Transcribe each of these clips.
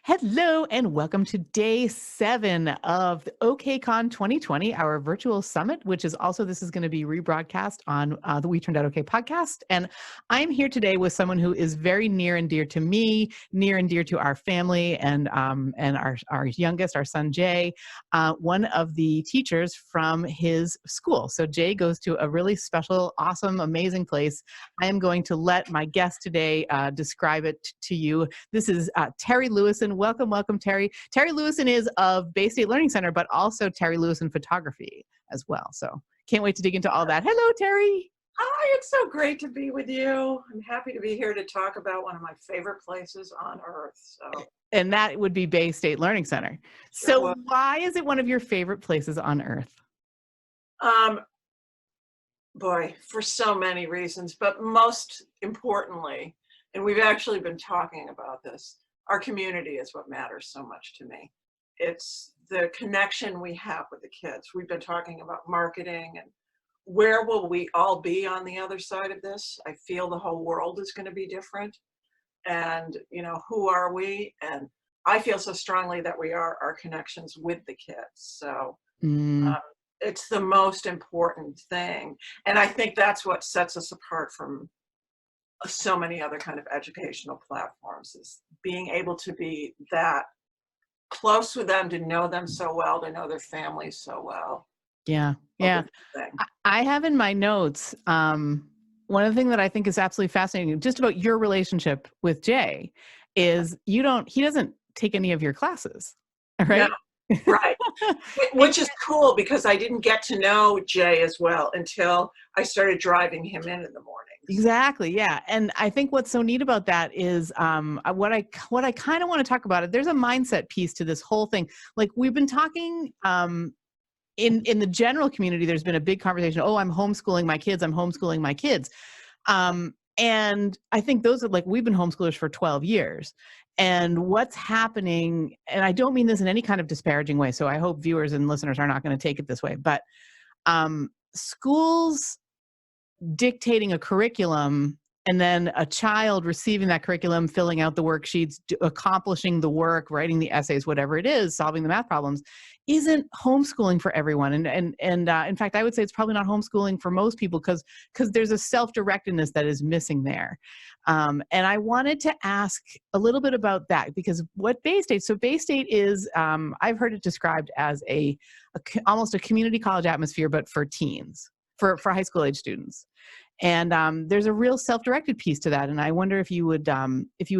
Hello and welcome to day 7 of the OKCon 2020, our virtual summit, which is also, this is going to be rebroadcast on the We Turned Out Okay podcast. And I'm here today with someone who is very near and dear to me, near and dear to our family, and our youngest, our son Jay, one of the teachers from his school. So Jay goes to a really special, awesome, amazing place. I am going to let my guest today describe it to you. This is Terry Lewison. Welcome, Terry. Terry Lewison is of Bay State Learning Center, but also Terry Lewison Photography as well. So can't wait to dig into all that. Hello, Terry. Hi, it's so great to be with you. I'm happy to be here to talk about one of my favorite places on earth. And that would be Bay State Learning Center. Sure So why is it one of your favorite places on earth? um, boy, for so many reasons, but most importantly, and we've actually been talking about this, our community is what matters so much to me. It's the connection we have with the kids. We've been talking about marketing and where will we all be on the other side of this? I feel the whole world is going to be different. And, who are we? And I feel so strongly that we are our connections with the kids. So Mm, um, it's the most important thing. And I think that's what sets us apart from so many other kind of educational platforms, is being able to be that close with them, to know them so well, to know their families so well. yeah, What yeah. a thing. I have in my notes, one of the things that I think is absolutely fascinating just about your relationship with Jay is he doesn't take any of your classes, No, right? right. And Which is cool because I didn't get to know Jay as well until I started driving him in the mornings. exactly, yeah. And I think what's so neat about that is what I kind of want to talk about it. There's a mindset piece to this whole thing. Like we've been talking in the general community, there's been a big conversation. Oh, I'm homeschooling my kids. I'm homeschooling my kids. And I think those are like, we've been homeschoolers for 12 years. And what's happening, and I don't mean this in any kind of disparaging way, so I hope viewers and listeners are not going to take it this way, but schools dictating a curriculum and then a child receiving that curriculum, filling out the worksheets, accomplishing the work, writing the essays, whatever it is, solving the math problems, isn't homeschooling for everyone. And in fact, I would say it's probably not homeschooling for most people because there's a self-directedness that is missing there. And I wanted to ask a little bit about that because what Bay State, so Bay State is, I've heard it described as almost a community college atmosphere, but for teens, for high school age students. And there's a real self-directed piece to that. And I wonder if you would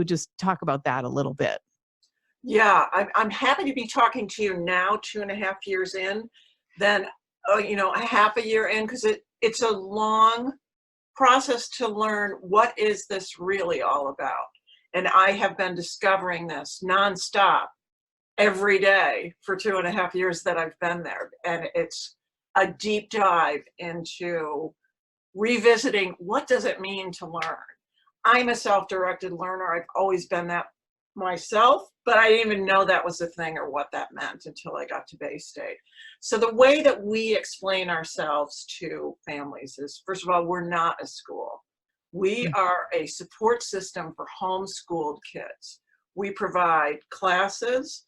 just talk about that a little bit. Yeah, I'm happy to be talking to you now, 2.5 years in, than a half a year in, because it's a long process to learn what is this really all about. And I have been discovering this nonstop every day for 2.5 years that I've been there. And it's a deep dive into revisiting what does it mean to learn. I'm a self-directed learner. I've always been that myself, but I didn't even know that was a thing or what that meant until I got to Bay State. So the way that we explain ourselves to families is, first of all, we're not a school. We are a support system for homeschooled kids. We provide classes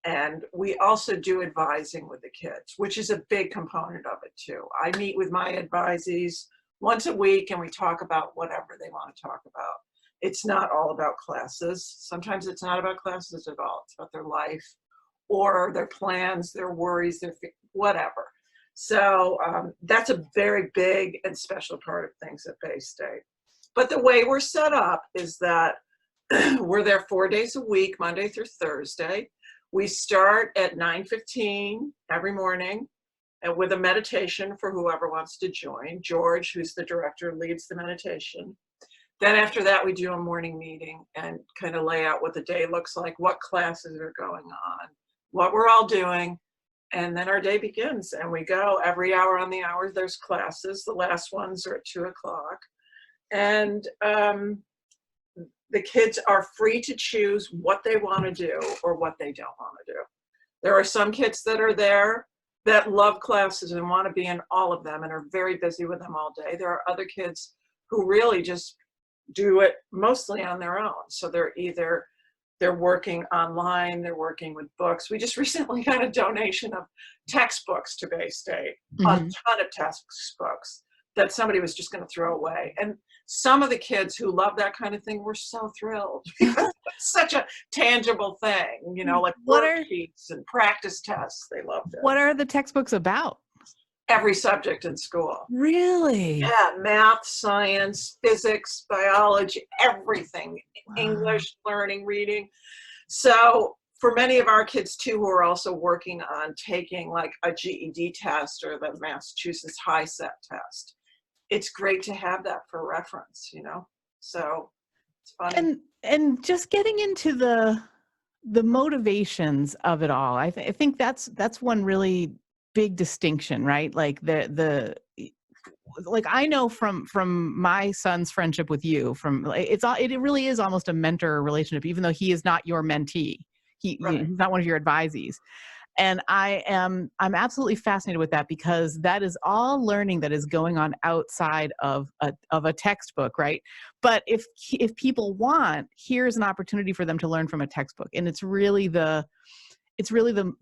and we also do advising with the kids, which is a big component of it too. I meet with my advisees once a week and we talk about whatever they want to talk about. It's not all about classes. Sometimes it's not about classes at all. It's about their life or their plans, their worries, whatever. So that's a very big and special part of things at Bay State. But the way we're set up is that we're there 4 days a week, Monday through Thursday. We start at 9:15 every morning and with a meditation for whoever wants to join. George, who's the director, leads the meditation. Then after that, we do a morning meeting and kind of lay out what the day looks like, what classes are going on, what we're all doing. And then our day begins and we go every hour on the hour. There's classes. The last ones are at 2:00. And the kids are free to choose what they want to do or what they don't want to do. There are some kids that are there that love classes and want to be in all of them and are very busy with them all day. There are other kids who really just do it mostly on their own. So they're either They're working online. They're working with books. We just recently got a donation of textbooks to Bay State, a Mhm. ton of textbooks that somebody was just going to throw away. And some of the kids who love that kind of thing were so thrilled because it's such a tangible thing, like What are worksheets and practice tests. They loved it. what are the textbooks about? Every subject in school. Really? Yeah, math, science, physics, biology, everything, Wow. English, learning, reading. So for many of our kids too, who are also working on taking like a GED test or the Massachusetts High Set test, it's great to have that for reference, So it's funny. And just getting into the motivations of it all. I think that's one really big distinction, right? Like like I know from my son's friendship with you, it really is almost a mentor relationship, even though he is not your mentee. Right. He's not one of your advisees. And I'm absolutely fascinated with that because that is all learning that is going on outside of a textbook, right? But if people want, here's an opportunity for them to learn from a textbook, and it's really the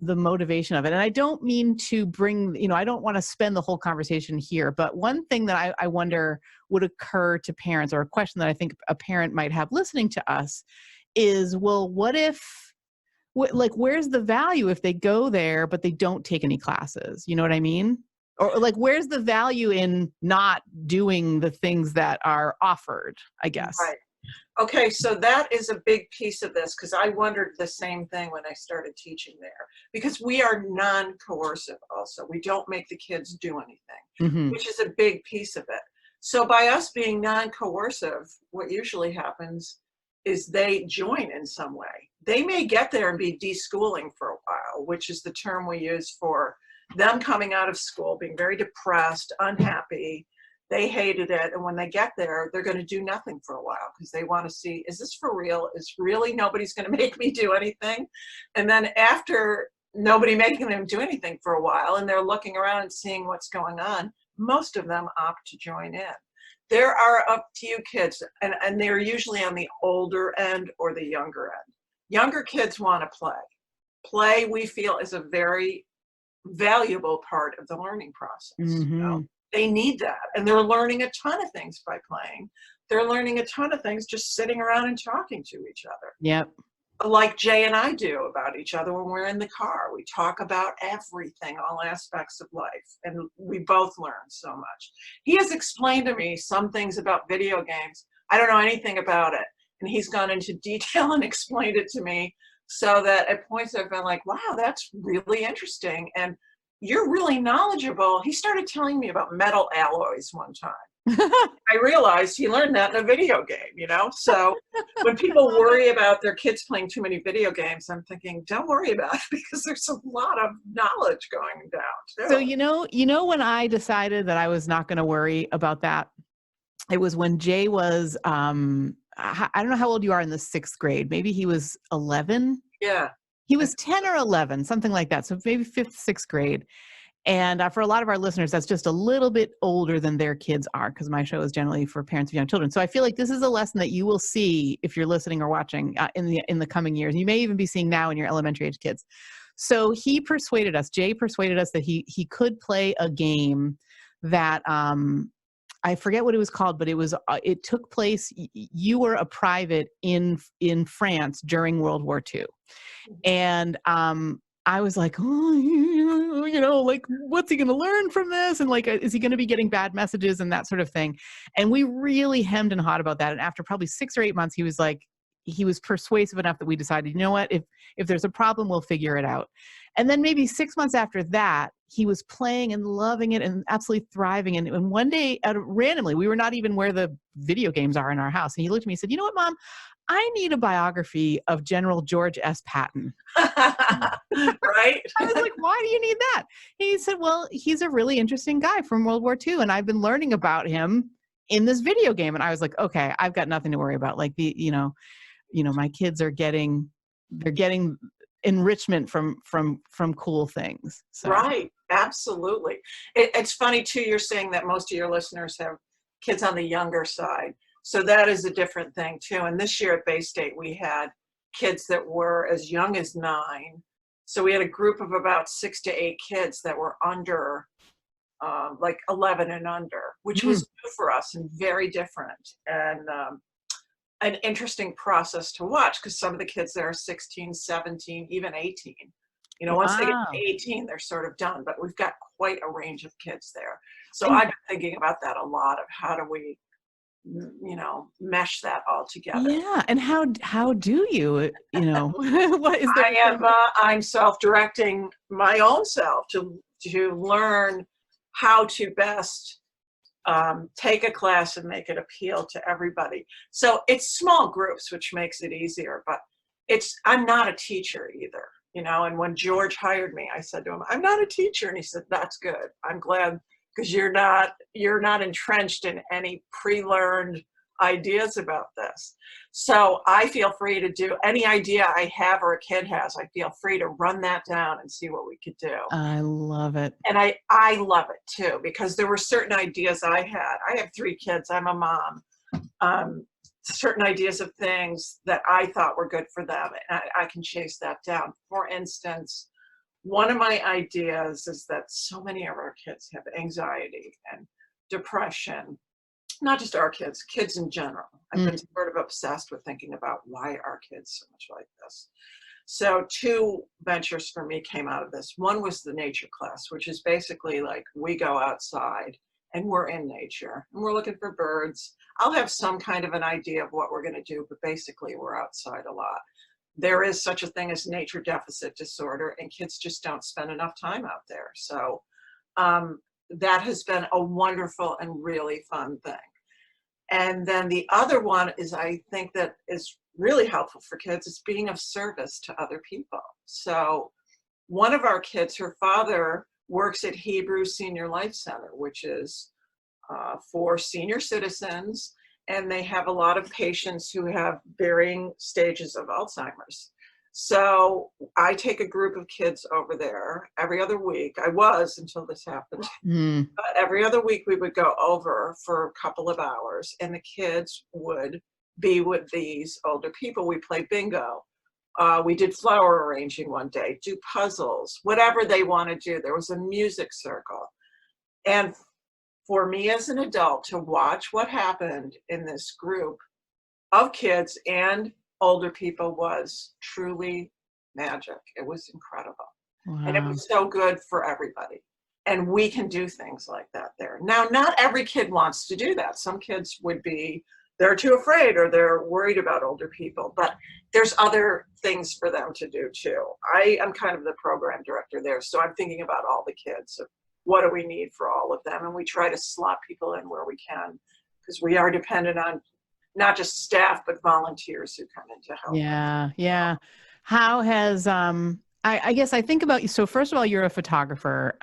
motivation of it. And I don't mean to bring, I don't want to spend the whole conversation here, but one thing that I wonder would occur to parents, or a question that I think a parent might have listening to us is, well, what if, like, where's the value if they go there, but they don't take any classes? You know what I mean? Or like, where's the value in not doing the things that are offered, I guess? Right. Okay, so that is a big piece of this because I wondered the same thing when I started teaching there because we are non-coercive also. We don't make the kids do anything, Hmm. which is a big piece of it. So by us being non-coercive, what usually happens is they join in some way. They may get there and be deschooling for a while, which is the term we use for them coming out of school, being very depressed, unhappy. They hated it. And when they get there, they're going to do nothing for a while because they want to see, is this for real? Is really nobody's going to make me do anything? And then after nobody making them do anything for a while and they're looking around and seeing what's going on, most of them opt to join in. There are a few kids, and they're usually on the older end or the younger end. Younger kids want to play. Play, we feel, is a very valuable part of the learning process. Hmm. They need that. And they're learning a ton of things by playing. They're learning a ton of things just sitting around and talking to each other. Yep. Like Jay and I do about each other when we're in the car. We talk about everything, all aspects of life, and we both learn so much. He has explained to me some things about video games. I don't know anything about it. And he's gone into detail and explained it to me so that at points I've been like, wow, that's really interesting. And you're really knowledgeable. He started telling me about metal alloys one time. I realized he learned that in a video game, So when people worry about their kids playing too many video games, I'm thinking, don't worry about it because there's a lot of knowledge going down too. So, when I decided that I was not going to worry about that, it was when Jay was, I don't know how old you are in the 6th grade. Maybe he was 11. Yeah. He was 10 or 11, something like that. So maybe 5th, 6th grade. And for a lot of our listeners, that's just a little bit older than their kids are, because my show is generally for parents of young children. So I feel like this is a lesson that you will see if you're listening or watching in the coming years. You may even be seeing now in your elementary age kids. So Jay persuaded us that he could play a game that I forget what it was called, but it took place. You were a private in France during World War II, and I was like, oh, like, what's he going to learn from this? And like, is he going to be getting bad messages and that sort of thing? And we really hemmed and hawed about that. And after probably 6 or 8 months, he was persuasive enough that we decided, you know what, if there's a problem, we'll figure it out. And then maybe 6 months after that, he was playing and loving it and absolutely thriving. And one day, randomly, we were not even where the video games are in our house. And he looked at me and said, you know what, Mom? I need a biography of General George S. Patton. Right? I was like, why do you need that? He said, well, he's a really interesting guy from World War II, and I've been learning about him in this video game. And I was like, okay, I've got nothing to worry about. Like my kids they're getting enrichment from cool things. So. Right. Absolutely. It's funny too, you're saying that most of your listeners have kids on the younger side. So that is a different thing too. And this year at Bay State, we had kids that were as young as 9. So we had a group of about 6 to 8 kids that were under like 11 and under, which Mm. was new for us and very different, and an interesting process to watch because some of the kids there are 16, 17, even 18. You know, once they get Wow. to 18, they're sort of done, but we've got quite a range of kids there. So And I've been thinking about that a lot of how do we, mesh that all together. yeah, and how do you, what is there some I'm self-directing my own self to learn how to best take a class and make it appeal to everybody. So it's small groups, which makes it easier, but I'm not a teacher either, and when George hired me, I said to him, I'm not a teacher. And he said, that's good. I'm glad because you're not entrenched in any pre-learned ideas about this. So I feel free to do any idea I have or a kid has. I feel free to run that down and see what we could do. I love it. And I love it too, because there were certain ideas I had. I have 3 kids. I'm a mom. Certain ideas of things that I thought were good for them, and I can chase that down. For instance, one of my ideas is that so many of our kids have anxiety and depression. Not just our kids, kids in general. I've Mm. been sort of obsessed with thinking about why are kids so much like this. So 2 ventures for me came out of this. One was the nature class, which is basically like we go outside and we're in nature and we're looking for birds. I'll have some kind of an idea of what we're going to do, but basically we're outside a lot. There is such a thing as nature deficit disorder, and kids just don't spend enough time out there. So that has been a wonderful and really fun thing. And then the other one is, I think that is really helpful for kids, is being of service to other people. So one of our kids, her father works at Hebrew Senior Life Center, which is for senior citizens, and they have a lot of patients who have varying stages of Alzheimer's. So I take a group of kids over there every other week. I was until this happened. Mm. But every other week we would go over for a couple of hours, and the kids would be with these older people. We played bingo. We did flower arranging one day, do puzzles, whatever they want to do. There was a music circle. And for me as an adult to watch what happened in this group of kids and older people was truly magic. It was incredible. And it Wow. was so good for everybody. And we can do things like that there. Now, not every kid wants to do that. Some kids they're too afraid or they're worried about older people, but there's other things for them to do too. I am kind of the program director there, so I'm thinking about all the kids. What do we need for all of them? And we try to slot people in where we can, because we are dependent on not just staff, but volunteers who come in to help. Yeah, yeah. How has I guess I think about you. So first of all, you're a photographer,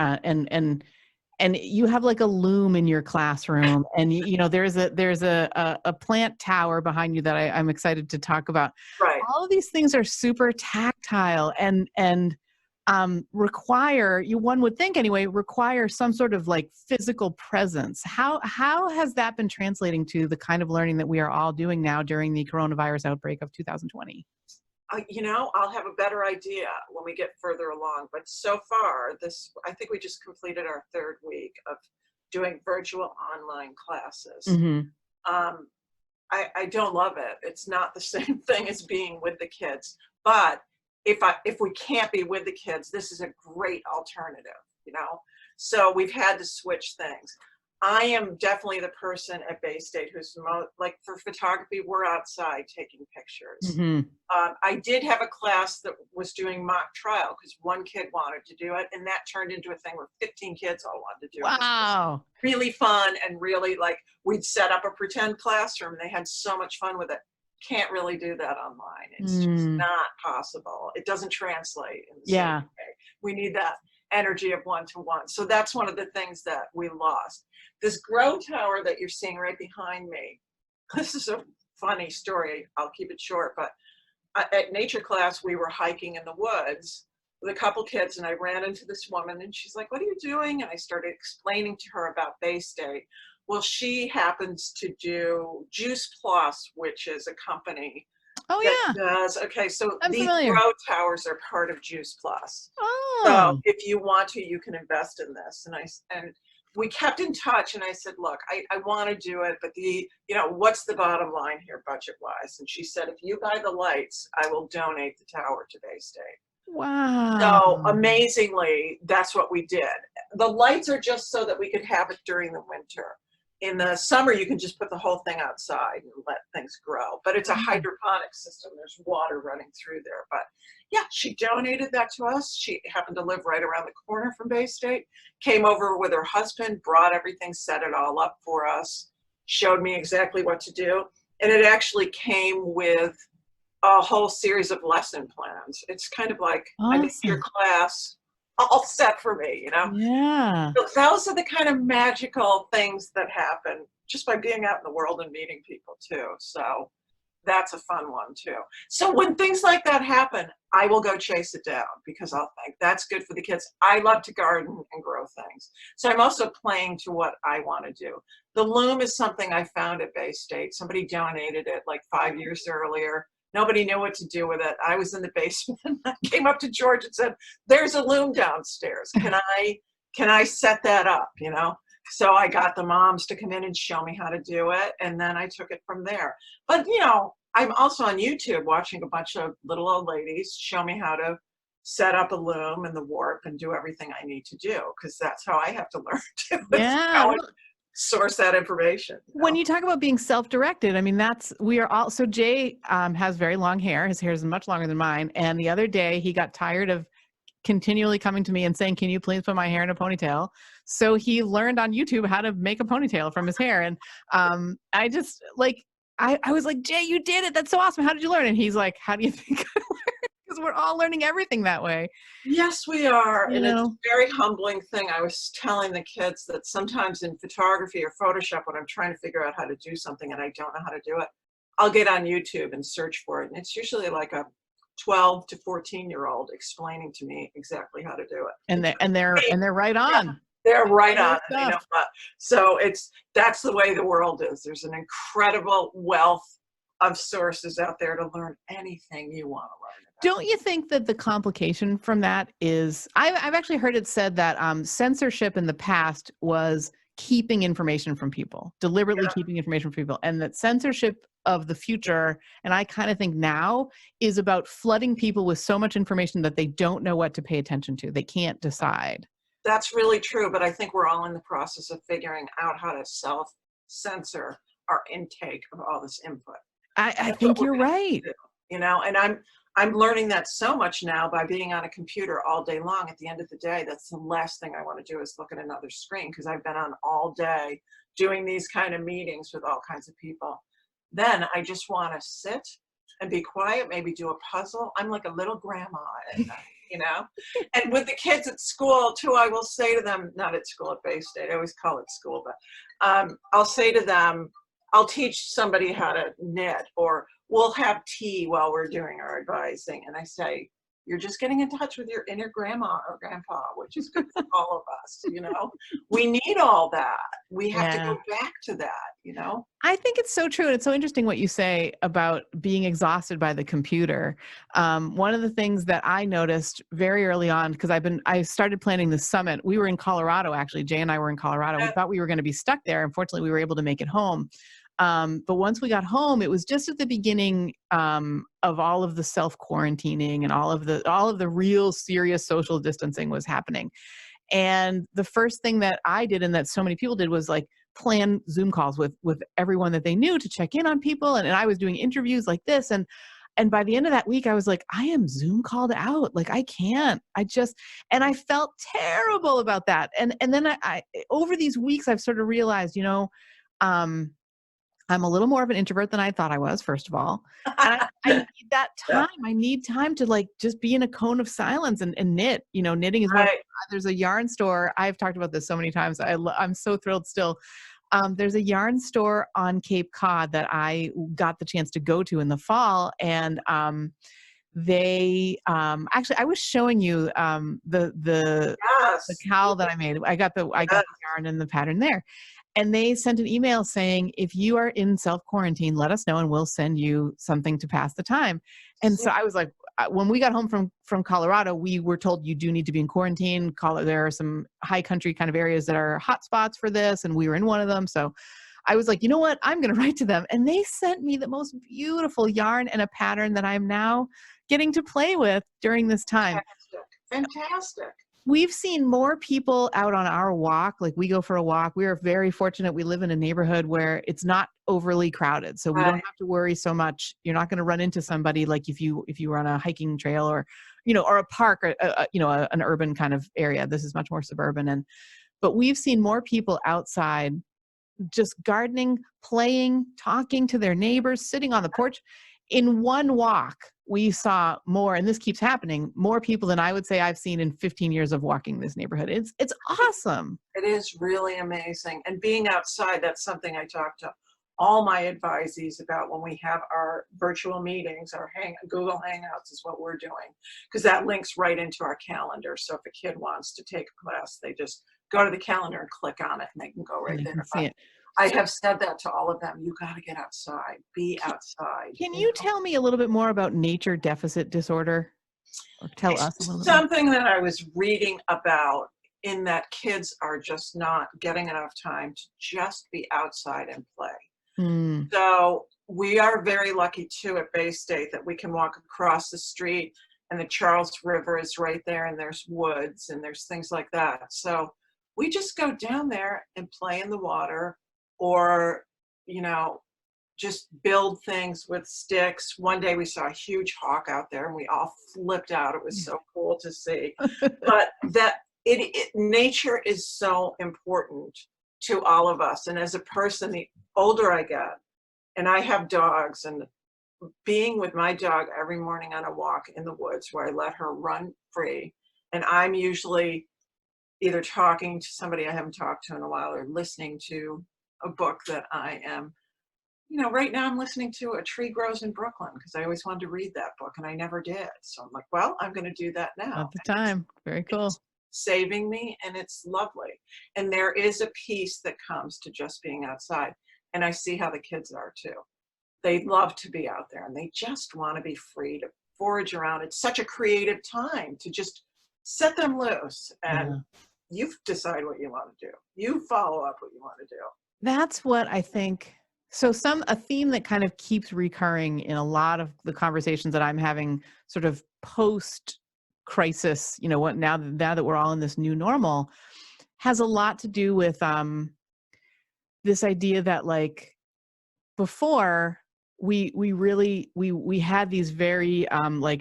and you have like a loom in your classroom, and there's a plant tower behind you that I'm excited to talk about. Right. All of these things are super tactile and one would think anyway, require some sort of like physical presence. How has that been translating to the kind of learning that we are all doing now during the coronavirus outbreak of 2020? I'll have a better idea when we get further along. But so far, I think we just completed our 3rd week of doing virtual online classes. Mm-hmm. I don't love it. It's not the same thing as being with the kids. But if we can't be with the kids, this is a great alternative, So we've had to switch things. I am definitely the person at Bay State who's like for photography, we're outside taking pictures. Mm-hmm. I did have a class that was doing mock trial because one kid wanted to do it, and that turned into a thing where 15 kids all wanted to do it. Wow. Really fun, and really like we'd set up a pretend classroom. They had so much fun with it. Can't really do that online. It's just not possible. It doesn't translate in the same way. We need that energy of one-to-one. So that's one of the things that we lost. This grow tower that you're seeing right behind me, this is a funny story. I'll keep it short, but at nature class, we were hiking in the woods with a couple kids, and I ran into this woman, and she's like, what are you doing? And I started explaining to her about Bay State. Well, she happens to do Juice Plus, which is a company Oh that yeah, does. Okay, so I'm these familiar. grow towers are part of Juice Plus. So Oh, if you want to, you can invest in this. And we kept in touch and I said, look, I want to do it, but what's the bottom line here budget wise? And she said, if you buy the lights, I will donate the tower to Bay State. wow. So amazingly, that's what we did. The lights are just so that we could have it during the winter. In the summer, you can just put the whole thing outside and let things grow. But it's a Yeah. hydroponic system. There's water running through there. But yeah, she donated that to us. She happened to live right around the corner from Bay State, came over with her husband, brought everything, set it all up for us, showed me exactly what to do. And it actually came with a whole series of lesson plans. It's kind of like I'm in your Awesome. class, all set for me. Yeah. So those are the kind of magical things that happen just by being out in the world and meeting people too. So that's a fun one too. So when things like that happen, I will go chase it down because I'll think that's good for the kids. I love to garden and grow things. So I'm also playing to what I want to do. The loom is something I found at Bay State. Somebody donated it like 5 years earlier. Nobody knew what to do with it. I was in the basement and I came up to George and said, there's a loom downstairs. Can I set that up? So I got the moms to come in and show me how to do it. And then I took it from there. But, I'm also on YouTube watching a bunch of little old ladies show me how to set up a loom and the warp and do everything I need to do because that's how I have to learn to Yeah. go and Well, source that information. when you talk about being self-directed, I mean, we are all, so Jay has very long hair. His hair is much longer than mine. And the other day he got tired of continually coming to me and saying, can you please put my hair in a ponytail? So he learned on YouTube how to make a ponytail from his hair. And I just like, I was like, Jay, you did it. That's so awesome. How did you learn? And he's like, how do you think I learned? Because we're all learning everything that way. Yes, we are. You And it's a know? very humbling thing. I was telling the kids that sometimes in photography or Photoshop, when I'm trying to figure out how to do something and I don't know how to do it, I'll get on YouTube and search for it. And it's usually like a 12 to 14-year-old explaining to me exactly how to do And it. they're right Yeah, on. they're right Their on. And they know stuff. what. So that's the way the world is. There's an incredible wealth of sources out there to learn anything you want to learn about. Don't you think that the complication from that is, I've actually heard it said that censorship in the past was keeping information from people, deliberately Yeah, keeping information from people, and that censorship of the future, and I kind of think now, is about flooding people with so much information that they don't know what to pay attention to. They can't decide. that's really true. But I think we're all in the process of figuring out how to self-censor our intake of all this input. I That's what think we're you're gonna have right. to do. And I'm learning that so much now by being on a computer all day long. At the end of the day, that's the last thing I want to do is look at another screen because I've been on all day doing these kind of meetings with all kinds of people. Then I just want to sit and be quiet, maybe do a puzzle. I'm like a little grandma at night. And with the kids at school too, I will say to them, not at school at Bay State, I always call it school, but I'll say to them, I'll teach somebody how to knit, or we'll have tea while we're doing our advising. And I say, you're just getting in touch with your inner grandma or grandpa, which is good for all of us. We need all that. We have to Yeah. go back to that. I think it's so true. And it's so interesting what you say about being exhausted by the computer. One of the things that I noticed very early on, because I started planning the summit. We were in Colorado, actually. Jay and I were in Colorado. We Uh, thought we were going to be stuck there. Unfortunately, we were able to make it home. But once we got home, it was just at the beginning of all of the self quarantining and all of the real serious social distancing was happening. And the first thing that I did and that so many people did was like plan Zoom calls with everyone that they knew to check in on people. And I was doing interviews like this. And by the end of that week, I was like, I am Zoom called out. Like I can't. And I felt terrible about that. And then I over these weeks, I've sort of realized, um, I'm a little more of an introvert than I thought I was, first of all. And I need that yeah, time. I need time to like just be in a cone of silence and knit. Knitting is one of right. there's a yarn store. I've talked about this so many times. I'm so thrilled still. There's a yarn store on Cape Cod that I got the chance to go to in the fall. And they actually I was showing you the Yes. cowl that I made. I got the Yes. yarn and the pattern there. And they sent an email saying, if you are in self-quarantine, let us know and we'll send you something to pass the time. And so I was like, when we got home from Colorado, we were told you do need to be in quarantine. There are some high country kind of areas that are hot spots for this. And we were in one of them. So I was like, you know what? I'm going to write to them. And they sent me the most beautiful yarn and a pattern that I'm now getting to play with during this time. Fantastic. We've seen more people out on our walk. Like we go for a walk. We are very fortunate. We live in a neighborhood where it's not overly crowded. So we don't have to worry so much. You're not going to run into somebody like if you were on a hiking trail or, or a park or, an urban kind of area. This is much more suburban. But we've seen more people outside just gardening, playing, talking to their neighbors, sitting on the porch. In one walk, we saw more, and this keeps happening, more people than I would say I've seen in 15 years of walking this neighborhood. It's awesome. It is really amazing. And being outside, that's something I talk to all my advisees about when we have our virtual meetings, our Google Hangouts is what we're doing, because that links right into our calendar. So if a kid wants to take a class, they just go to the calendar and click on it and they can go right there. See it. I have said that to all of them. You got to get outside, be outside. Can you tell me a little bit more about nature deficit disorder? Or tell us a little bit. Something that I was reading about, in that kids are just not getting enough time to just be outside and play. So we are very lucky too at Bay State that we can walk across the street and the Charles River is right there and there's woods and there's things like that. So we just go down there and play in the water, or, just build things with sticks. One day we saw a huge hawk out there and we all flipped out. It was so cool to see. But nature is so important to all of us. And as a person, the older I get, and I have dogs, and being with my dog every morning on a walk in the woods where I let her run free, and I'm usually either talking to somebody I haven't talked to in a while or listening to a book that I am, right now I'm listening to A Tree Grows in Brooklyn because I always wanted to read that book and I never did. So I'm like, well, I'm going to do that now. At the time. Very cool. It's saving me, and it's lovely. And there is a peace that comes to just being outside. And I see how the kids are too. They love to be out there and they just want to be free to forage around. It's such a creative time to just set them loose, and you decide what you want to do. You follow up what you want to do. That's what I think. So a theme that kind of keeps recurring in a lot of the conversations that I'm having sort of post crisis, now that we're all in this new normal, has a lot to do with this idea that like before we had these very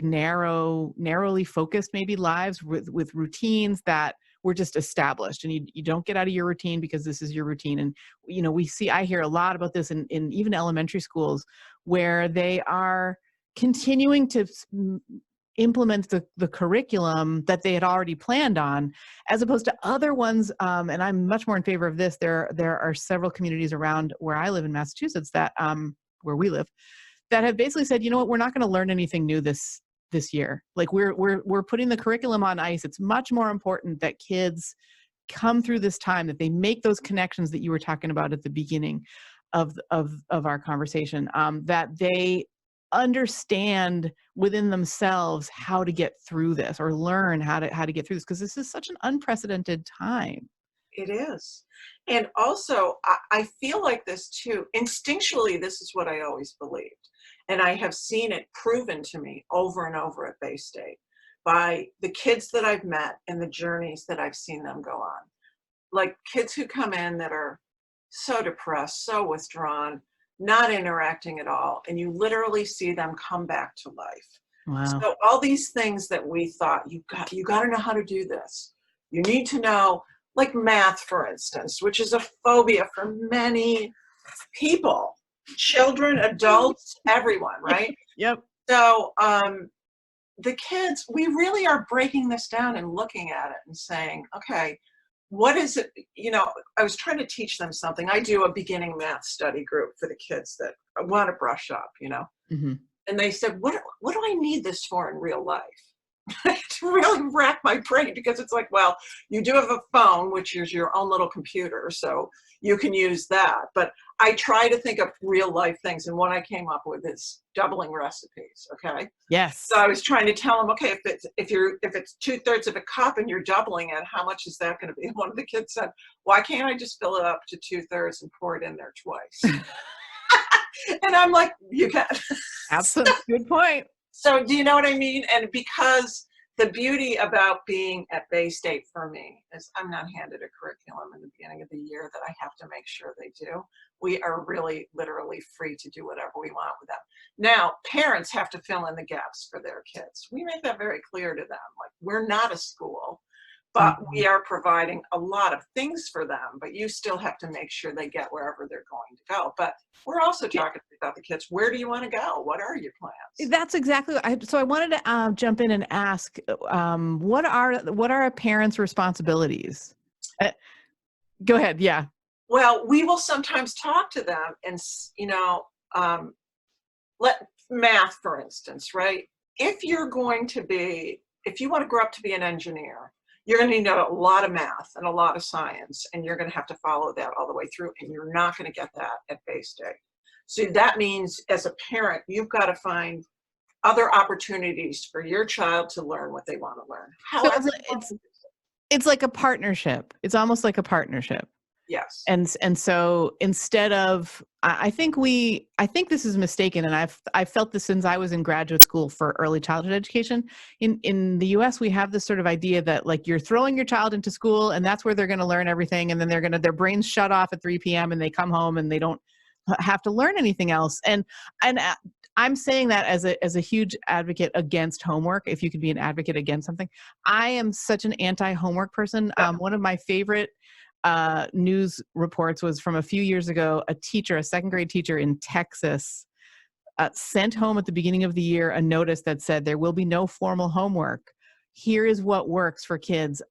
narrowly focused maybe lives with routines that were just established, and you don't get out of your routine because this is your routine. And I hear a lot about this in even elementary schools where they are continuing to implement the curriculum that they had already planned on, as opposed to other ones. And I'm much more in favor of this. There are several communities around where I live in Massachusetts that where we live that have basically said, you know what, we're not going to learn anything new this year. Like we're putting the curriculum on ice. It's much more important that kids come through this time, that they make those connections that you were talking about at the beginning of our conversation, that they understand within themselves how to get through this, or learn how to get through this, because this is such an unprecedented time. It is. And also, I feel like this too. Instinctually, this is what I always believed. And I have seen it proven to me over and over at Bay State by the kids that I've met and the journeys that I've seen them go on. Like kids who come in that are so depressed, so withdrawn, not interacting at all. And you literally see them come back to life. Wow. So all these things that we thought, you got to know how to do this. You need to know, like math, for instance, which is a phobia for many people. Children, adults, everyone, right? Yep. So the kids, we really are breaking this down and looking at it and saying, okay, what is it? I was trying to teach them something. I do a beginning math study group for the kids that want to brush up, Mm-hmm. And they said, what do I need this for in real life? To really rack my brain, because it's like, well, you do have a phone, which is your own little computer. So you can use that. But I try to think of real life things. And what I came up with is doubling recipes. Okay. So Yes. I was trying to tell them, okay, if it's 2/3 of a cup and you're doubling it, how much is that going to be? And one of the kids said, why can't I just fill it up to 2/3 and pour it in there twice? And I'm like, you can. Absolutely. Good point. So do you know what I mean? And because the beauty about being at Bay State for me is I'm not handed a curriculum in the beginning of the year that I have to make sure they do. We are really literally free to do whatever we want with them. Now, parents have to fill in the gaps for their kids. We make that very clear to them. Like, we're not a school, but Mhm. we are providing a lot of things for them, but you still have to make sure they get wherever they're going to go. But we're also talking about the kids. Where do you want to go? What are your plans? That's exactly. So I wanted to jump in and ask, what are a parent's responsibilities? Uh, Go ahead. Yeah. Well, we will sometimes talk to them and, um, let math, for instance, right? If you want to grow up to be an engineer, you're going to need a lot of math and a lot of science, and you're going to have to follow that all the way through, and you're not going to get that at Bay State. So that means as a parent, you've got to find other opportunities for your child to learn what they want to learn. So However, it's like a partnership. It's almost like a partnership. yes, And so instead of, I think this is mistaken, and I've felt this since I was in graduate school for early childhood education. In the U.S., we have this sort of idea that like you're throwing your child into school, and that's where they're going to learn everything, and then their brains shut off at 3 p.m. and they come home and they don't have to learn anything else. And I'm saying that as a huge advocate against homework. If you could be an advocate against something, I am such an anti-homework person. yeah, One of my favorite news reports was from a few years ago. A second grade teacher in Texas, sent home at the beginning of the year a notice that said there will be no formal homework. Here is what works for kids.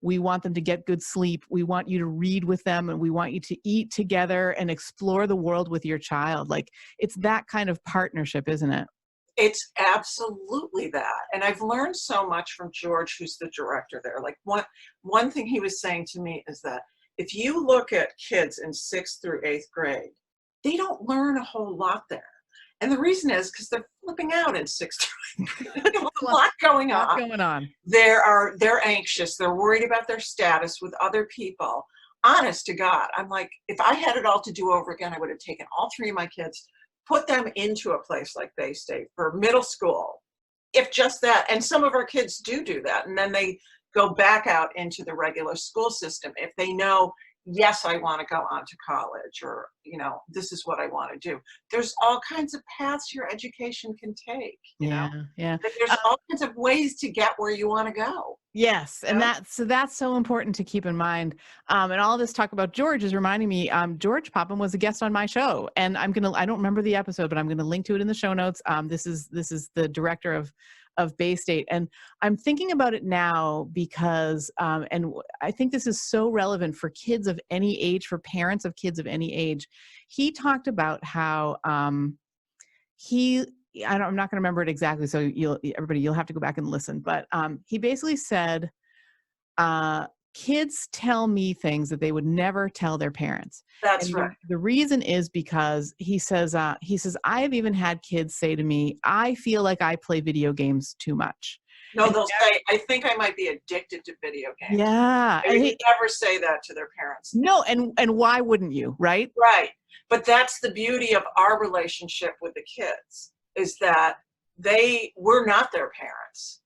We want them to get good sleep. We want you to read with them, and we want you to eat together and explore the world with your child. Like, it's that kind of partnership, isn't it? it's absolutely that. And I've learned so much from George, who's the director there. Like one thing he was saying to me is that if you look at kids in 6th through 8th grade, they don't learn a whole lot there. And the reason is because they're flipping out in 6th through 8th grade. They have It's a lot going a lot on. going on. They're anxious. They're worried about their status with other people. Honest to God, I'm like, if I had it all to do over again, I would have taken all 3 of my kids, put them into a place like Bay State for middle school, if just that. And some of our kids do that, and then they go back out into the regular school system if they know, yes, I want to go on to college, or this is what I want to do. There's all kinds of paths your education can take. Yeah, yeah. Like, there's all kinds of ways to get where you want to go. Yes, and Yeah. that's so important to keep in mind. And all this talk about George is reminding me. George Popham was a guest on my show, and I don't remember the episode, but I'm gonna link to it in the show notes. This is the director of Bay State, and I'm thinking about it now because, I think this is so relevant for kids of any age, for parents of kids of any age. He talked about how he I'm not going to remember it exactly, so you'll have to go back and listen. But he basically said, kids tell me things that they would never tell their parents, That's and right. the reason is because he says I have even had kids say to me, "I feel like I play video games too much." No, And they'll say, I think I might be addicted to video games. yeah, They would never say that to their parents. no, and why wouldn't you, right? Right. But that's the beauty of our relationship with the kids, is that we're not their parents,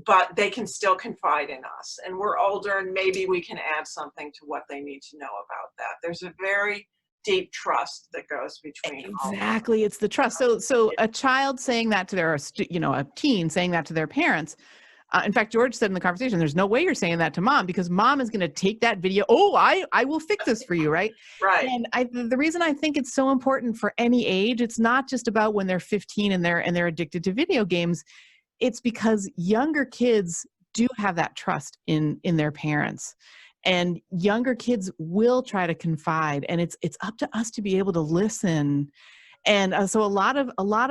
but they can still confide in us. And we're older, and maybe we can add something to what they need to know about that. There's a very deep trust that goes between all of us. Exactly, it's the trust. So a child saying that to a teen saying that to their parents. In fact, George said in the conversation, "There's no way you're saying that to mom, because mom is going to take that video. Oh, I will fix this for you, right?" Right. And the reason I think it's so important for any age, it's not just about when they're 15 and they're addicted to video games. It's because younger kids do have that trust in their parents, and younger kids will try to confide, and it's up to us to be able to listen. And so a lot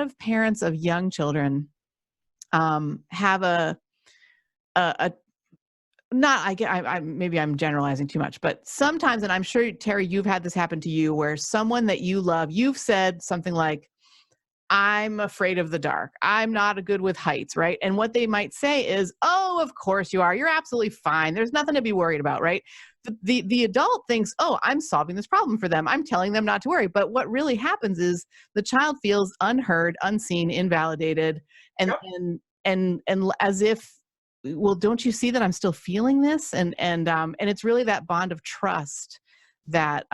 of parents of young children have a not, maybe I'm generalizing too much, but sometimes, and I'm sure, Terry, you've had this happen to you where someone that you love, you've said something like, I'm afraid of the dark. I'm not good with heights, right? And what they might say is, oh, of course you are. You're absolutely fine. There's nothing to be worried about, right? The adult thinks, oh, I'm solving this problem for them. I'm telling them not to worry. But what really happens is the child feels unheard, unseen, invalidated, and Yep. as if, well, don't you see that I'm still feeling this? And it's really that bond of trust that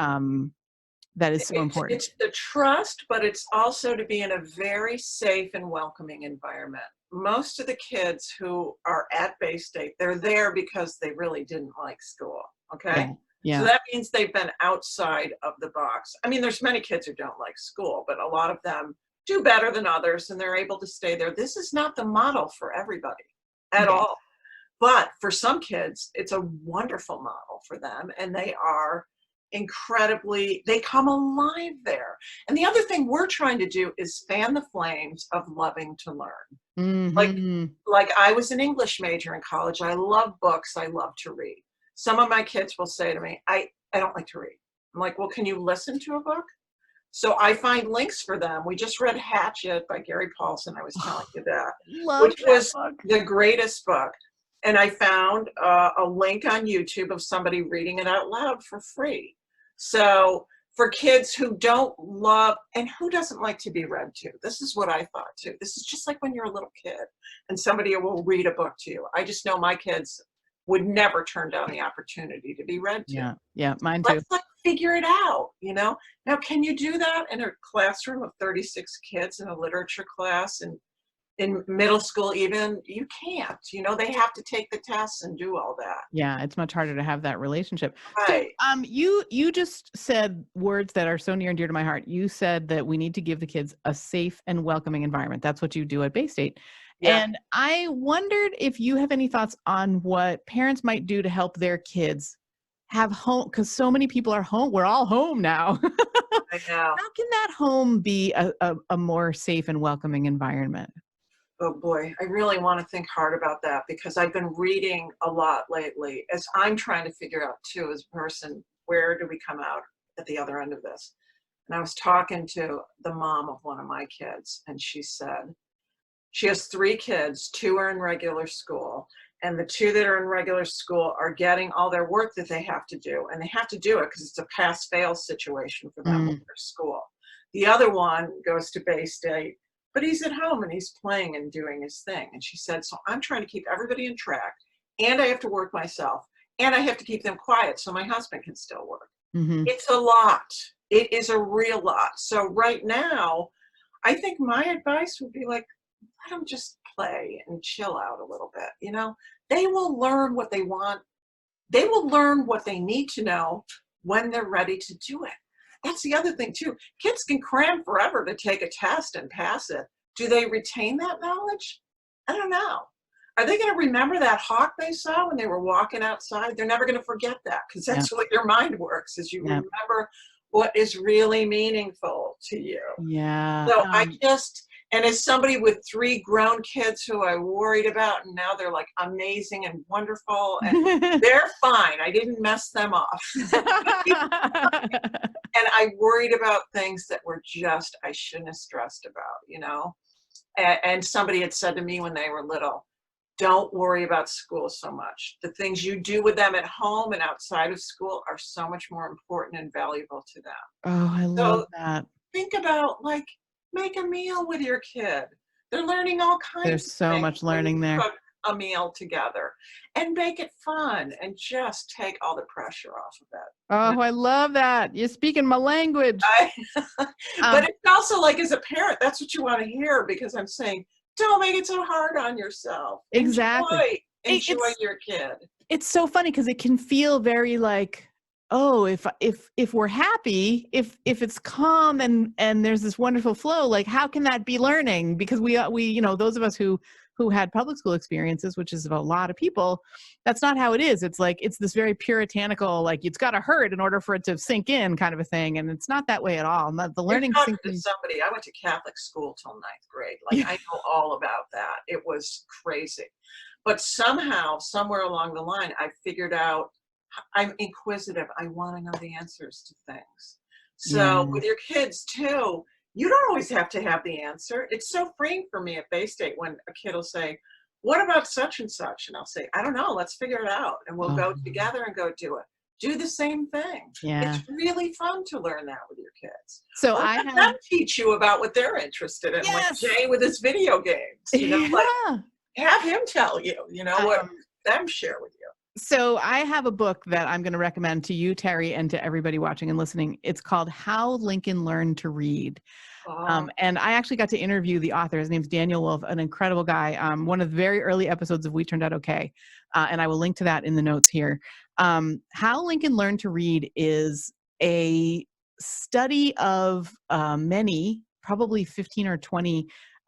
that is so important. It's the trust, but it's also to be in a very safe and welcoming environment. Most of the kids who are at Bay State, they're there because they really didn't like school. Yeah. Okay. So Yeah. that means they've been outside of the box. I mean, there's many kids who don't like school, but a lot of them do better than others and they're able to stay there. This is not the model for everybody at Yes. all. But for some kids, it's a wonderful model for them, and they are they come alive there. And the other thing we're trying to do is fan the flames of loving to learn. Like, Hmm. like I was an English major in college. I love books. I love to read. Some of my kids will say to me, I don't like to read. I'm like, well, can you listen to a book? So I find links for them. We just read Hatchet by Gary Paulson. I was telling you that, Love which that was book. the greatest book. And I found a link on YouTube of somebody reading it out loud for free. So for kids who don't love, and who doesn't like to be read to? This is what I thought too. This is just like when you're a little kid and somebody will read a book to you. I just know my kids would never turn down the opportunity to be read to. Yeah. Yeah. Mine too. Let's like figure it out, you know? Now, can you do that in a classroom of 36 kids in a literature class and in middle school even? You can't, you know, they have to take the tests and do all that. Yeah. It's much harder to have that relationship. So, Right. you just said words that are so near and dear to my heart. You said that we need to give the kids a safe and welcoming environment. That's what you do at Bay State. Yeah. And I wondered if you have any thoughts on what parents might do to help their kids have home, because so many people are home. We're all home now. I know. How can that home be a more safe and welcoming environment? Oh boy, I really want to think hard about that because I've been reading a lot lately as I'm trying to figure out too, as a person, where do we come out at the other end of this? And I was talking to the mom of one of my kids, and she said she has 3 kids, 2 are in regular school, and the 2 that are in regular school are getting all their work that they have to do, and they have to do it because it's a pass-fail situation for them with Mm, their school. The other one goes to Bay State, but he's at home and he's playing and doing his thing. And she said, so I'm trying to keep everybody in track, and I have to work myself, and I have to keep them quiet so my husband can still work. mhm. It's a lot. It is a real lot. So right now, I think my advice would be like, let them just play and chill out a little bit. You know, they will learn what they want. They will learn what they need to know when they're ready to do it. That's the other thing too. Kids can cram forever to take a test and pass it. Do they retain that knowledge? I don't know. Are they going to remember that hawk they saw when they were walking outside? They're never going to forget that because Yeah. that's what your mind works, is you Yeah. remember what is really meaningful to you. Yeah. So and as somebody with 3 grown kids who I worried about, and now they're like amazing and wonderful, and they're fine. I didn't mess them off. And I worried about things that were just, I shouldn't have stressed about, you know? And somebody had said to me when they were little, don't worry about school so much. The things you do with them at home and outside of school are so much more important and valuable to them. Oh, I love So that. think about, like, make a meal with your kid. They're learning all There's kinds of so things much when you learning there. cook a meal together, and make it fun and just take all the pressure off of it. Oh, I love that. You're speaking my language. I, but Um, it's also like, as a parent, that's what you want to hear, because I'm saying, don't make it so hard on yourself. exactly. Enjoy It's your kid. it's so funny because it can feel very like, oh, if we're happy, if it's calm and there's this wonderful flow, like how can that be learning? Because we those of us who had public school experiences, which is a lot of people, that's not how it is. It's like it's this very puritanical, like it's got to hurt in order for it to sink in, kind of a thing, and it's not that way at all. The You're learning talking sinks to in. somebody. I went to Catholic school till 9th grade. Like, I know all about that. It was crazy. But somehow, somewhere along the line, I figured out I'm inquisitive. I want to know the answers to things. So Yeah. with your kids too, you don't always have to have the answer. It's so freeing for me at Bay State when a kid will say, "What about such and such?" And I'll say, "I don't know. Let's figure it out." And we'll Oh, go together and go do it. Do the same thing. yeah. It's really fun to learn that with your kids. So Or I let them have, teach you about what they're interested in, like yes. Jay with his video games. Like Yeah. have him tell you, what Um, them share with you. so I have a book that I'm going to recommend to you, Terry, and to everybody watching and listening. It's called How Lincoln Learned to Read. Oh, And I actually got to interview the author. His name's Daniel Wolf, an incredible guy. One of the very early episodes of We Turned Out Okay. And I will link to that in the notes here. How Lincoln Learned to Read is a study of many, probably 15 or 20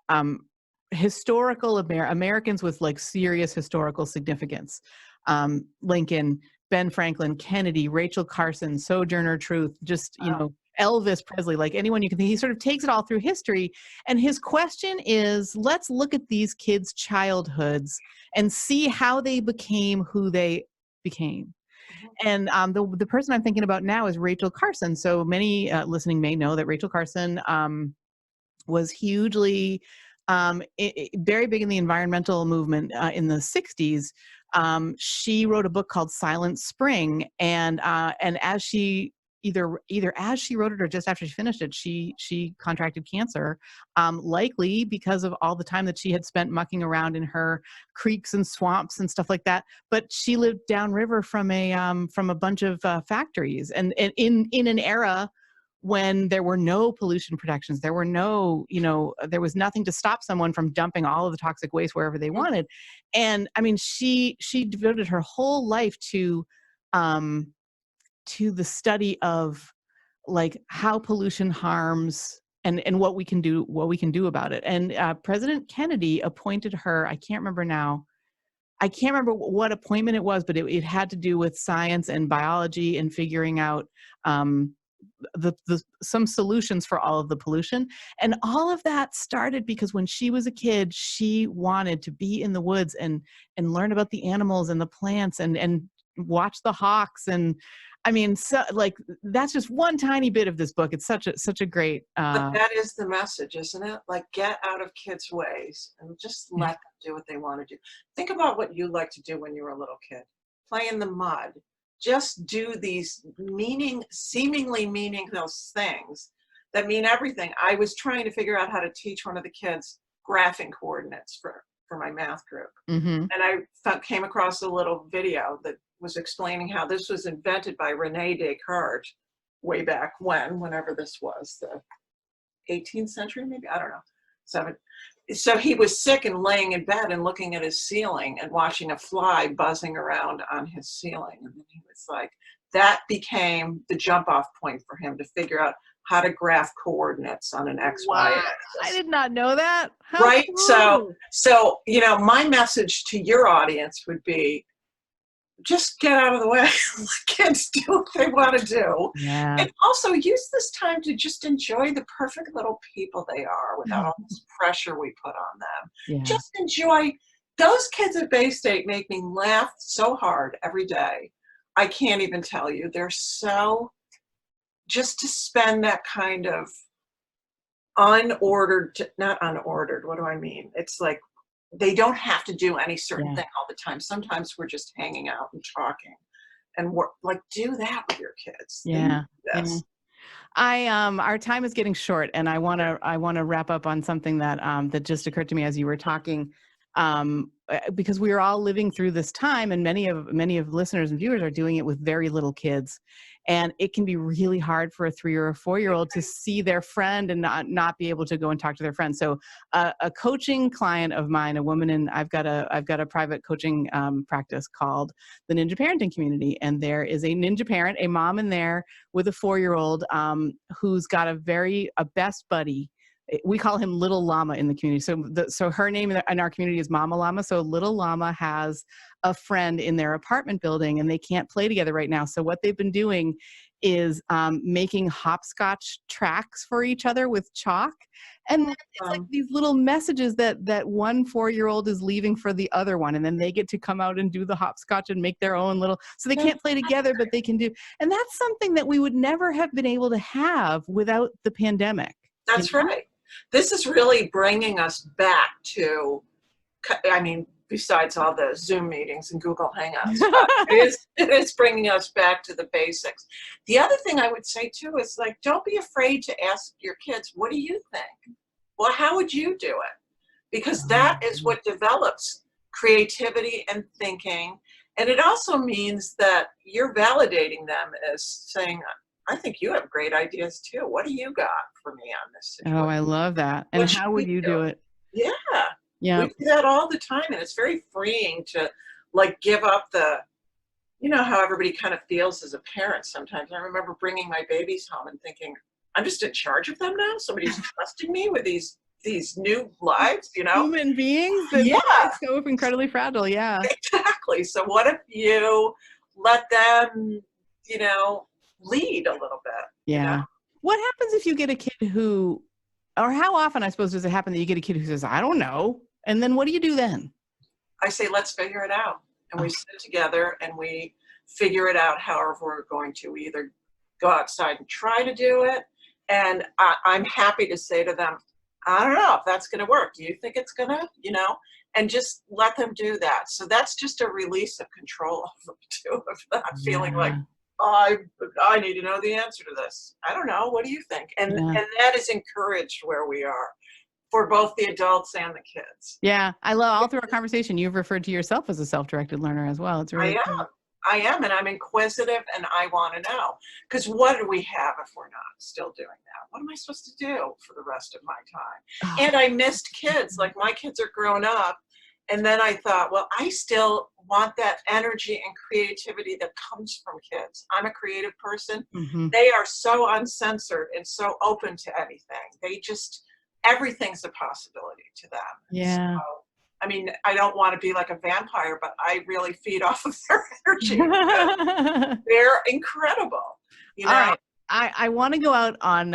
um, historical Americans with like serious historical significance. Lincoln, Ben Franklin, Kennedy, Rachel Carson, Sojourner Truth, just, wow. Elvis Presley, like anyone you can think. He sort of takes it all through history. And his question is, let's look at these kids' childhoods and see how they became who they became. Mhm. And the person I'm thinking about now is Rachel Carson. So many listening may know that Rachel Carson was hugely very big in the environmental movement in the 60s. She wrote a book called Silent Spring, and as she either as she wrote it or just after she finished it, she contracted cancer, likely because of all the time that she had spent mucking around in her creeks and swamps and stuff like that. But she lived downriver from a bunch of factories, and in an era when there were no pollution protections, there were no, there was nothing to stop someone from dumping all of the toxic waste wherever they Mhm. wanted. And I mean, she devoted her whole life um, to the study of like how pollution harms and what we can do about it. And President Kennedy appointed her. I can't remember now. I can't remember what appointment it was, but it had to do with science and biology and figuring out um, the some solutions for all of the pollution. And all of that started because when she was a kid, she wanted to be in the woods and learn about the animals and the plants and watch the hawks. And I mean, so like that's just one tiny bit of this book. It's such a great But that is the message, isn't it? Like, get out of kids' ways and just let them do what they want to do. Think about what you like to do when you were a little kid. Play in the mud. Just do these seemingly meaningless things that mean everything. I was trying to figure out how to teach one of the kids graphing coordinates for my math group. Mhm. And came across a little video that was explaining how this was invented by Rene Descartes way back whenever this was, the 18th century, maybe, I don't know. So he was sick and laying in bed and looking at his ceiling and watching a fly buzzing around on his ceiling. And then he was like, that became the jump off point for him to figure out how to graph coordinates on an XY Wow, I axis. did not know that. How Right? cool. So, my message to your audience would be just get out of the way. Let kids do what they want to do. Yeah. And also use this time to just enjoy the perfect little people they are without all this pressure we put on them. Yeah. Just enjoy. Those kids at Bay State make me laugh so hard every day. I can't even tell you. They're so, just to spend that kind of not unordered, what do I mean? It's like they don't have to do any certain Yeah. thing all the time. Sometimes we're just hanging out and talking. And we're like, do that with your kids. They need Yeah. Yeah. this. Our time is getting short, and I want to wrap up on something that just occurred to me as you were talking, because we are all living through this time, and many of listeners and viewers are doing it with very little kids, and it can be really hard for a 3 or a 4-year-old to see their friend and not be able to go and talk to their friend. So a coaching client of mine, a woman, and I've got a private coaching practice called the Ninja Parenting Community, and there is a ninja parent, a mom in there with a 4-year-old who's got a best buddy. We call him Little Llama in the community. So her name in our community is Mama Llama. So Little Llama has a friend in their apartment building, and they can't play together right now. So what they've been doing is making hopscotch tracks for each other with chalk. And then it's like these little messages that one 4-year-old is leaving for the other one. And then they get to come out and do the hopscotch and make their own little, so they can't play together, but they can do. And that's something that we would never have been able to have without the pandemic. That's right. This is really bringing us back to, I mean, besides all the Zoom meetings and Google Hangouts, but it is bringing us back to the basics. The other thing I would say too is, like, don't be afraid to ask your kids, what do you think? Well, how would you do it? Because that is what develops creativity and thinking. And it also means that you're validating them as saying, I think you have great ideas too. What do you got for me on this situation? Oh, I love that. And how would you do it? Yeah. Yeah. We do that all the time, and it's very freeing to, like, give up the, you know, how everybody kind of feels as a parent sometimes. I remember bringing my babies home and thinking, I'm just in charge of them now. Somebody's trusting me with these new lives, you know? Human beings. Yeah. So incredibly fragile. Yeah. Exactly. So what if you let them, you know, lead a little bit? Yeah. You know? What happens if you get a kid who, or how often, I suppose, does it happen that you get a kid who says, I don't know? And then what do you do then? I say, let's figure it out. And we sit together and we figure it out however we're going to. We either go outside and try to do it. And I'm happy to say to them, I don't know if that's going to work. Do you think it's going to, you know, and just let them do that. So that's just a release of control too, of not feeling like, oh, I need to know the answer to this. I don't know. What do you think? And that is encouraged where we are, for both the adults and the kids. Yeah. I love, all through our conversation, you've referred to yourself as a self-directed learner as well. It's really cool. I am, and I'm inquisitive, and I want to know. Because what do we have if we're not still doing that? What am I supposed to do for the rest of my time? And I missed kids. Like, my kids are grown up, and then I thought, well, I still want that energy and creativity that comes from kids. I'm a creative person. Mm-hmm. They are so uncensored and so open to anything. They just, everything's a possibility to them. Yeah. So, I mean, I don't want to be like a vampire, but I really feed off of their energy. They're incredible. You know? All right. I want to go out on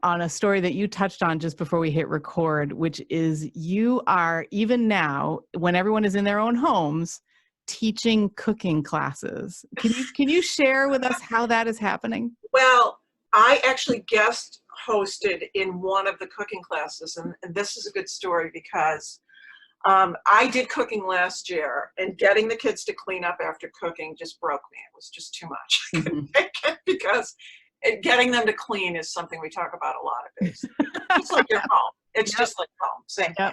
a story that you touched on just before we hit record, which is you are, even now, when everyone is in their own homes, teaching cooking classes. Can you share with us how that is happening? Well, I actually guest hosted in one of the cooking classes, and this is a good story because I did cooking last year, and getting the kids to clean up after cooking just broke me. It was just too much. I couldn't take it because getting them to clean is something we talk about a lot of days. It's like your home. It's just like home. Same thing.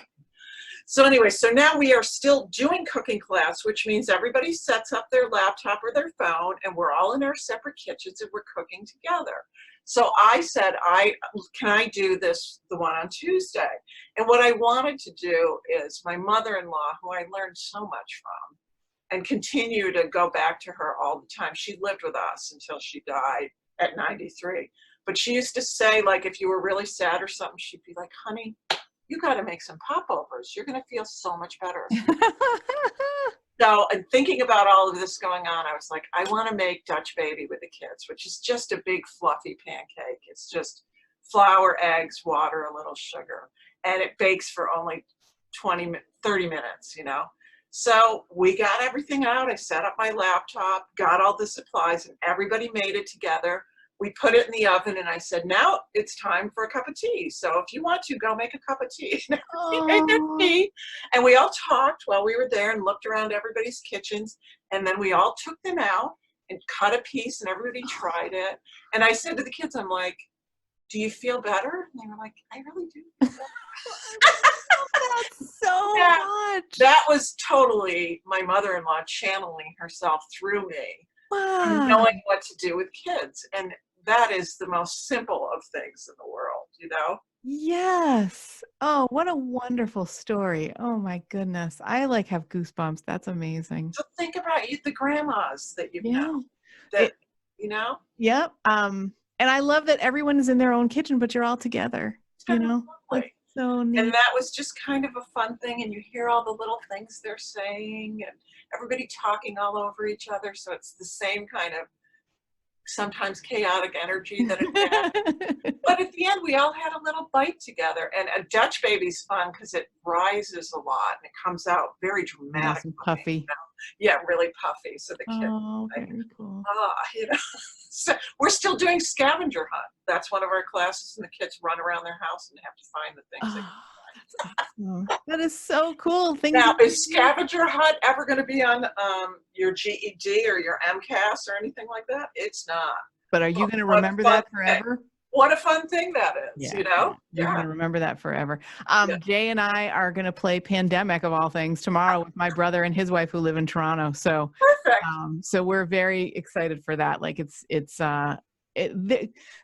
So anyway, so now we are still doing cooking class, which means everybody sets up their laptop or their phone, and we're all in our separate kitchens and we're cooking together. So I said, can I do this, the one on Tuesday? And what I wanted to do is, my mother-in-law, who I learned so much from and continue to go back to her all the time. She lived with us until she died at 93. But she used to say, like, if you were really sad or something, she'd be like, honey, you got to make some popovers. You're going to feel so much better. So, and thinking about all of this going on, I was like, I want to make Dutch Baby with the kids, which is just a big fluffy pancake. It's just flour, eggs, water, a little sugar. And it bakes for only 30 minutes, you know. So we got everything out. I set up my laptop, got all the supplies, and everybody made it together. We put it in the oven, and I said, now it's time for a cup of tea. So if you want to, go make a cup of tea. Tea. And we all talked while we were there and looked around everybody's kitchens. And then we all took them out and cut a piece, and everybody tried it. And I said to the kids, I'm like, do you feel better? And they were like, I really do feel better. That's so much. That was totally my mother-in-law channeling herself through me. Wow. Knowing what to do with kids. And that is the most simple of things in the world, you know? Yes. Oh, what a wonderful story. Oh my goodness. I have goosebumps. That's amazing. So think about the grandmas that you know. You know? Yep. And I love that everyone is in their own kitchen, but you're all together. You know? That's so neat. And that was just kind of a fun thing. And you hear all the little things they're saying, and everybody talking all over each other. So it's the same kind of sometimes chaotic energy that it had. But at the end, we all had a little bite together. And a Dutch baby's fun because it rises a lot and it comes out very Nice dramatic and looking, puffy. Yeah, really puffy. So the kids Oh, like, very cool. you know. So we're still doing scavenger hunt. That's one of our classes, and the kids run around their house and they have to find the things they Oh, that's awesome. That is so cool. Things Now, that you is do. scavenger hunt ever going to be on your GED or your MCAS or anything like that? It's not. But are you But going to what a remember fun that thing. forever? What a fun thing that is, Yeah, you yeah. know? You're Yeah. gonna remember that forever. Yeah. Jay and I are gonna play Pandemic of all things tomorrow with my brother and his wife who live in Toronto. So, Perfect. so we're very excited for that. Like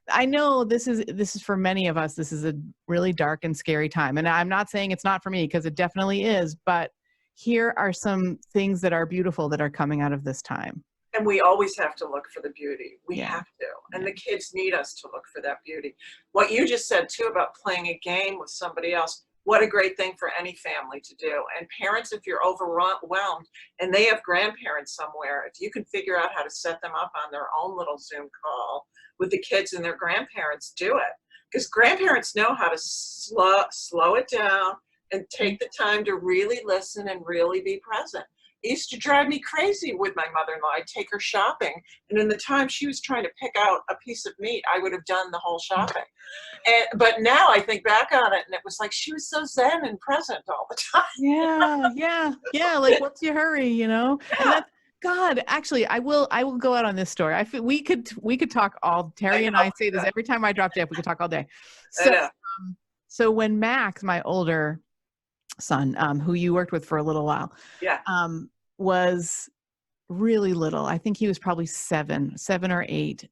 I know this is for many of us. This is a really dark and scary time, and I'm not saying it's not for me because it definitely is. But here are some things that are beautiful that are coming out of this time. And we always have to look for the beauty. We Yeah. have to. And Yeah. the kids need us to look for that beauty. What you just said too about playing a game with somebody else, what a great thing for any family to do. And parents, if you're overwhelmed and they have grandparents somewhere, if you can figure out how to set them up on their own little Zoom call with the kids and their grandparents, do it. Because grandparents know how to slow it down and take the time to really listen and really be present. It used to drive me crazy with my mother-in-law. I'd take her shopping, and in the time she was trying to pick out a piece of meat, I would have done the whole shopping. But now I think back on it, and it was like she was so zen and present all the time. Yeah. Like, what's your hurry, you know? And Yeah, that's God. Actually, I will go out on this story. I feel we could talk all. Terry and know. I say this every time I drop dead. We could talk all day. I So, know. so when Max, my older son, who you worked with for a little while, Yeah. was really little. I think he was probably 7 or 8.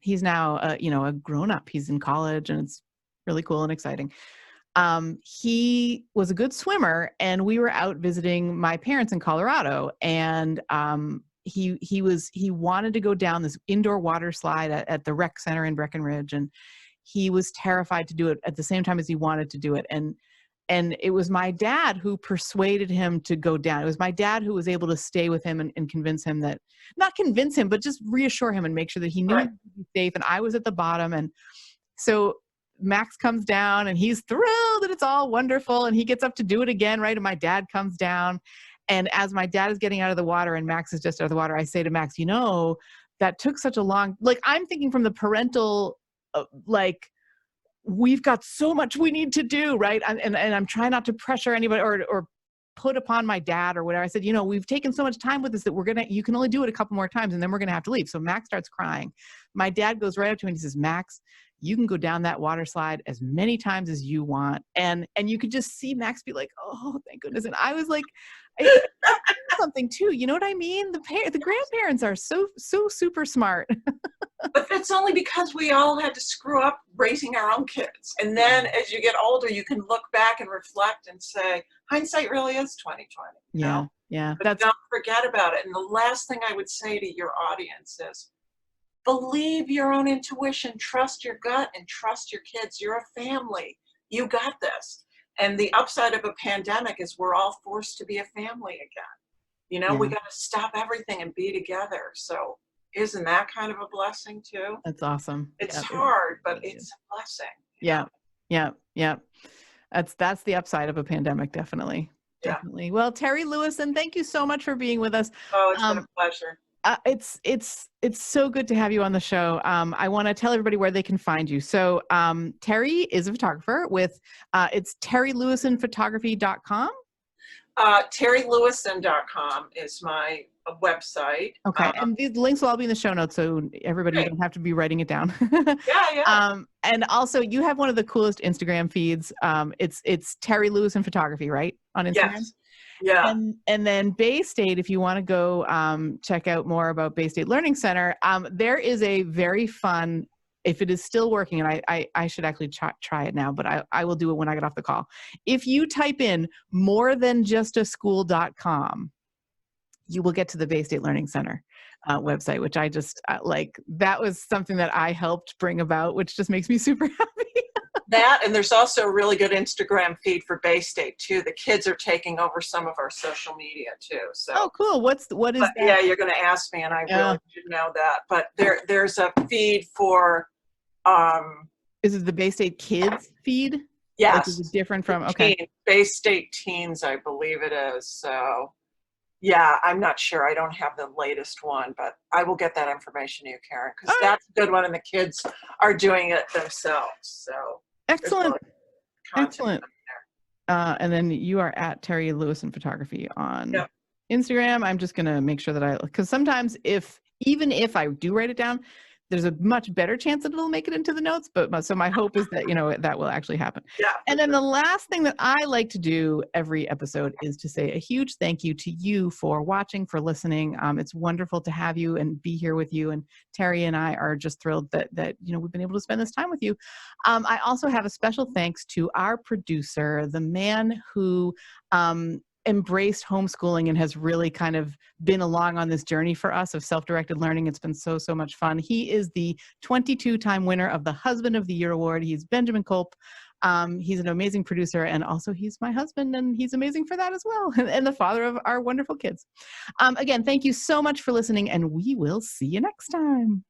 He's now, a grown up. He's in college, and it's really cool and exciting. He was a good swimmer, and we were out visiting my parents in Colorado, and he wanted to go down this indoor water slide at the rec center in Breckenridge, and he was terrified to do it at the same time as he wanted to do it. And it was my dad who persuaded him to go down. It was my dad who was able to stay with him and convince him that, not convince him, but just reassure him and make sure that he knew Right. he would be safe. And I was at the bottom. And so Max comes down and he's thrilled and it's all wonderful. And he gets up to do it again, right? And my dad comes down. And as my dad is getting out of the water and Max is just out of the water, I say to Max, that took such a long, like, I'm thinking from the parental, we've got so much we need to do, right? And I'm trying not to pressure anybody or put upon my dad or whatever. I said, we've taken so much time with this that you can only do it a couple more times and then we're going to have to leave. So Max starts crying. My dad goes right up to him and he says, Max, you can go down that water slide as many times as you want. And you could just see Max be like, oh, thank goodness. And I was like, something too, you know what I mean? The grandparents are so super smart. But that's only because we all had to screw up raising our own kids. And then as you get older, you can look back and reflect and say, hindsight really is 20/20. Yeah. But don't forget about it. And the last thing I would say to your audience is, believe your own intuition, trust your gut, and trust your kids. You're a family. You got this. And the upside of a pandemic is we're all forced to be a family again. We got to stop everything and be together. So isn't that kind of a blessing too? That's awesome. It's Yeah, hard, but really it's a blessing. Yeah. That's the upside of a pandemic, definitely. Yeah. Definitely. Well, Terry Lewison, thank you so much for being with us. Oh, it's been a pleasure. It's so good to have you on the show. I want to tell everybody where they can find you. So Terry is a photographer with it's terrylewisonphotography.com. TerryLewison.com is my website. Okay, and these links will all be in the show notes, so everybody Great. don't have to be writing it down. Yeah. And also, you have one of the coolest Instagram feeds. It's Terry Lewison Photography, right, on Instagram? Yes. Yeah. And then Bay State, if you want to go check out more about Bay State Learning Center, there is a very fun, if it is still working, and I should actually try it now, but I will do it when I get off the call. If you type in morethanjustaschool.com, you will get to the Bay State Learning Center website, which I just like. That was something that I helped bring about, which just makes me super happy. That, and there's also a really good Instagram feed for Bay State too. The kids are taking over some of our social media too. So, Oh, cool. What is but that? yeah, you're going to ask me, and I Yeah. really should know that. But there's a feed for, Is it the Bay State Kids feed? Like, yes, is it different from, okay. Bay State Teens, I believe it is. So, yeah, I'm not sure. I don't have the latest one, but I will get that information to you, Karen, because All right. that's a good one, and the kids are doing it themselves. So, there's Excellent. really content Excellent. there. And then you are at Terry Lewison Photography on Yep. Instagram. I'm just going to make sure that because sometimes even if I do write it down, there's a much better chance that it'll make it into the notes. So my hope is that, that will actually happen. Yeah. And then the last thing that I like to do every episode is to say a huge thank you to you for watching, for listening. It's wonderful to have you and be here with you. And Terry and I are just thrilled that we've been able to spend this time with you. I also have a special thanks to our producer, the man who embraced homeschooling and has really kind of been along on this journey for us of self-directed learning. It's been so much fun. He is the 22-time winner of the Husband of the Year award. He's Benjamin Culp. He's an amazing producer, and also he's my husband, and he's amazing for that as well, and the father of our wonderful kids. Again, thank you so much for listening, and we will see you next time.